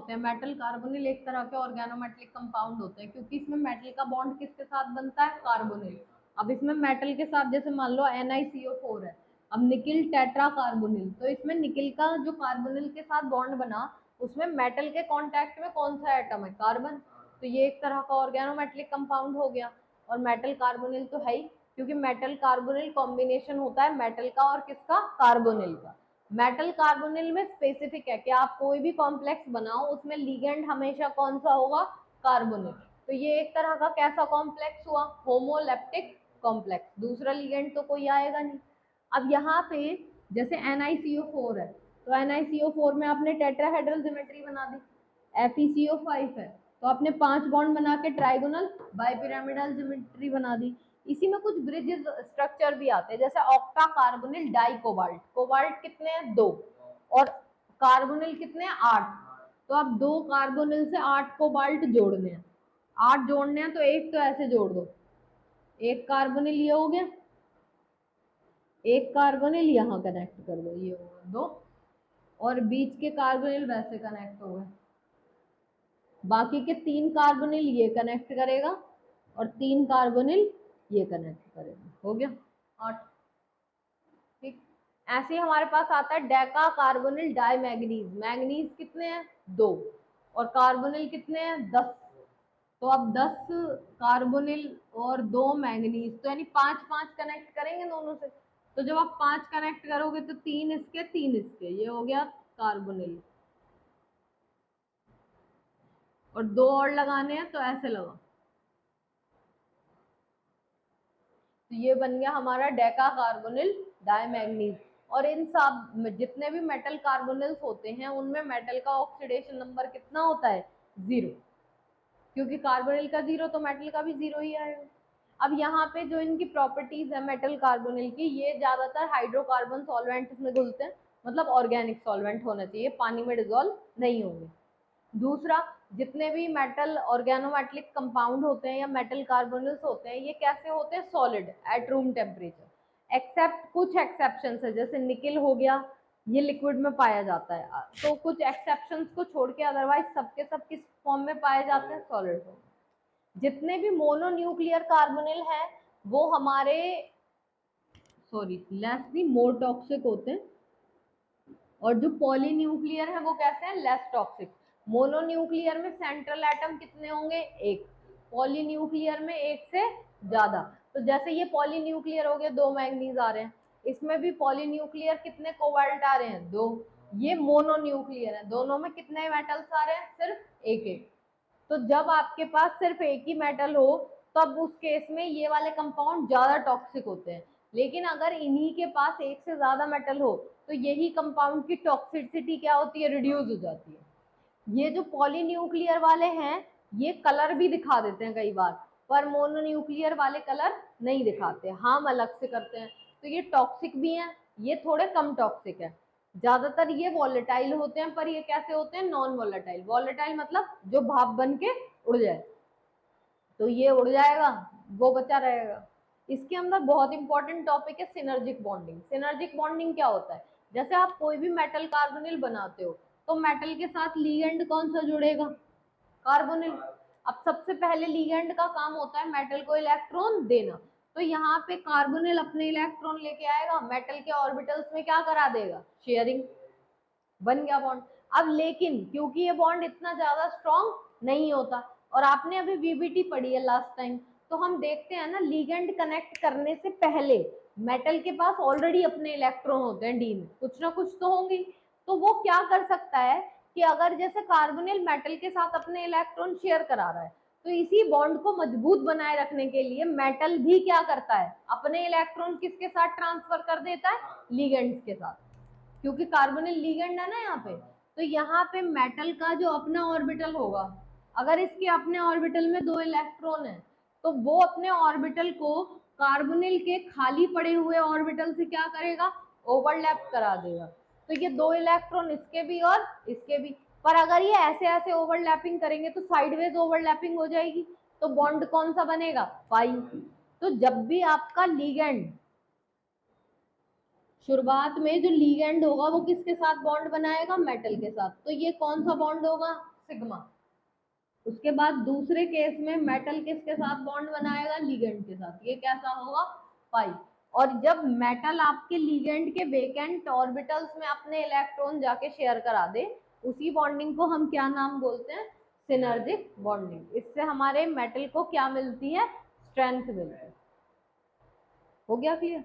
होते हैं, metal carbonyl एक तरह के ऑर्गेनोमेटेलिक कंपाउंड होते हैं, क्योंकि इसमें मेटल का बॉन्ड किसके साथ बनता है, कार्बोनिल। अब इसमें मेटल के साथ जैसे मान लो NiCO4 है, अब निकिल टेट्रा कार्बोनिल, तो इसमें निकिल का जो कार्बोनिल के साथ बॉन्ड बना, उसमें मेटल के कांटेक्ट में कौन सा एटम है, कार्बन। तो ये एक तरह का ऑर्गेनोमेटेलिक कंपाउंड हो गया। और मेटल कार्बोनिल तो है ही, क्योंकि मेटल कार्बोनिल कॉम्बिनेशन होता है मेटल का और किसका, कार्बोनिल का। मेटल कार्बोनिल में स्पेसिफिक है कि आप कोई भी कॉम्प्लेक्स बनाओ उसमें लिगेंड हमेशा कौन सा होगा, कार्बोनिल। तो ये एक तरह का कैसा कॉम्प्लेक्स हुआ, होमोलेप्टिक कॉम्प्लेक्स, दूसरा लिगेंड तो कोई आएगा नहीं। अब यहाँ पे जैसे NiCO4 है, तो NiCO4 में आपने टेट्राहेड्रल ज्योमेट्री बना दी। FeCO5 है, तो आपने 5 बॉन्ड बना के ट्राइगोनल बाइपिरामिडल ज्योमेट्री बना दी। इसी में कुछ ब्रिजेस स्ट्रक्चर भी आते हैं, जैसे octa carbonyl di cobalt, cobalt कितने हैं, 2, और कार्बोनिल कितने हैं, 8। तो आप 2 कार्बोनिल से 8 कोबाल्ट जोड़ने हैं, 8 जोड़ने हैं, तो एक तो ऐसे जोड़ दो, एक कार्बोनिल ये हो गया, एक कार्बोनिल यहाँ कनेक्ट कर दो, ये हो गया 2, और बीच के कार्बोनिल वैसे कनेक्ट हो गए, बाकी के 3 कार्बोनिल ये कनेक्ट करेगा और 3 कार्बोनिल ये कनेक्ट करेगा, हो गया 8। ठीक, ऐसे ही हमारे पास आता है deca carbonyl di manganese, manganese कितने हैं, 2, और कार्बोनिल कितने हैं, 10। तो अब 10 कार्बोनिल और 2 मैग्नीज, तो यानी 5-5 कनेक्ट करेंगे दोनों से। तो जब आप 5 कनेक्ट करोगे तो 3 इसके 3 इसके, ये हो गया कार्बोनिल, और 2 और लगाने हैं, तो ऐसे लगा, तो ये बन गया हमारा डेका कार्बोनिल डाईमैग्नीज। और इन सब जितने भी मेटल कार्बोनिल्स होते हैं उनमें मेटल का ऑक्सीडेशन नंबर कितना होता है, 0, क्योंकि कार्बोनिल का 0 तो मेटल का भी 0 ही आएगा। अब यहाँ पे जो इनकी प्रॉपर्टीज है मेटल कार्बोनिल की, ये ज्यादातर हाइड्रोकार्बन सॉल्वेंट में घुलते हैं, मतलब ऑर्गेनिक सॉल्वेंट होना चाहिए, पानी में डिजोल्व नहीं होंगे। दूसरा, जितने भी मेटल ऑर्गेनोमेटेलिक कंपाउंड होते हैं या मेटल कार्बोनिल्स होते हैं, ये कैसे होते हैं, solid at room temperature, except कुछ एक्सेप्शंस है, जैसे निकिल हो गया, ये लिक्विड में पाया जाता है, तो कुछ एक्सेप्शंस को छोड़ के अदरवाइज सबके सब किस फॉर्म में पाए जाते हैं, सॉलिड फॉर्म। जितने भी मोनोन्यूक्लियर कार्बोनिल है वो हमारे लेस मोर टॉक्सिक होते हैं, और जो पॉलीन्यूक्लियर है वो कैसे हैं, लेस टॉक्सिक। मोनोन्यूक्लियर में सेंट्रल एटम कितने होंगे, एक, पॉलीन्यूक्लियर में एक से ज्यादा। तो जैसे ये पॉलीन्यूक्लियर हो गए, 2 मैंगनीज आ रहे हैं, इसमें भी पॉलीन्यूक्लियर कितने कोबाल्ट आ रहे हैं, 2। ये मोनोन्यूक्लियर है, दोनों में कितने मेटल्स आ रहे हैं, सिर्फ एक एक। तो जब आपके पास सिर्फ एक ही मेटल हो तब उस केस में ये वाले कंपाउंड ज्यादा टॉक्सिक होते हैं, लेकिन अगर इन्हीं के पास एक से ज्यादा मेटल हो तो यही कंपाउंड की टॉक्सिसिटी क्या होती है, रिड्यूस हो जाती है। ये जो पॉलीन्यूक्लियर वाले हैं ये कलर भी दिखा देते हैं कई बार, पर मोनोन्यूक्लियर वाले कलर नहीं दिखाते, हम अलग से करते हैं। तो ये टॉक्सिक भी हैं, ये थोड़े कम टॉक्सिक है। ज्यादातर ये वॉलेटाइल होते हैं, पर ये कैसे होते हैं, नॉन वॉलेटाइल। वॉलेटाइल मतलब जो भाप बन के उड़ जाए, तो ये उड़ जाएगा, वो बचा रहेगा। इसके अंदर बहुत इंपॉर्टेंट टॉपिक है सिनर्जिक बॉन्डिंग। सिनर्जिक बॉन्डिंग क्या होता है, जैसे आप कोई भी मेटल कार्बोनिल बनाते हो तो मेटल के साथ लीगेंड कौन सा जुड़ेगा, कार्बोनिल। अब सबसे पहले लीगेंड का काम होता है मेटल को इलेक्ट्रॉन देना, तो यहाँ पे कार्बोनिल अपने इलेक्ट्रॉन लेके आएगा, मेटल के ऑर्बिटल्स में क्या करा देगा, शेयरिंग, बन गया बॉन्ड। अब लेकिन क्योंकि ये बॉन्ड इतना ज्यादा स्ट्रॉन्ग नहीं होता, और आपने अभी वीबीटी पढ़ी है लास्ट टाइम, तो हम देखते हैं ना लीगेंड कनेक्ट करने से पहले मेटल के पास ऑलरेडी अपने इलेक्ट्रॉन होते हैं डी में, कुछ ना कुछ तो होंगे। तो वो क्या कर सकता है कि अगर जैसे कार्बोनिल मेटल के साथ अपने इलेक्ट्रॉन शेयर करा रहा है, तो इसी बॉन्ड को मजबूत बनाए रखने के लिए मेटल भी क्या करता है, अपने इलेक्ट्रॉन किसके साथ ट्रांसफर कर देता है, लीगेंड्स के साथ, क्योंकि कार्बोनिल लीगेंड है ना यहाँ पे। तो यहाँ पे मेटल का जो अपना ऑर्बिटल होगा, अगर इसके अपने ऑर्बिटल में 2 इलेक्ट्रॉन है तो वो अपने ऑर्बिटल को कार्बोनिल के खाली पड़े हुए ऑर्बिटल से क्या करेगा, ओवरलैप करा देगा। तो ये 2 इलेक्ट्रॉन इसके भी और इसके भी, पर अगर ये ऐसे ऐसे ओवरलैपिंग करेंगे तो साइडवेज ओवरलैपिंग हो जाएगी, तो बॉन्ड कौन सा बनेगा, पाई। तो जब भी आपका लीगेंड शुरुआत में जो लीगेंड होगा वो किसके साथ बॉन्ड बनाएगा, मेटल के साथ, तो ये कौन सा बॉन्ड होगा, सिग्मा। उसके बाद दूसरे केस में मेटल किसके साथ बॉन्ड बनाएगा, लीगेंड के साथ, ये कैसा होगा, पाई। और जब मेटल आपके लीगेंड के वेकेंट ऑर्बिटल्स में अपने इलेक्ट्रॉन जाके शेयर करा दे, उसी बॉन्डिंग को हम क्या नाम बोलते हैं, सिनर्जिक बॉन्डिंग। इससे हमारे मेटल को क्या मिलती है, स्ट्रेंथ मिलती है। हो गया क्लियर।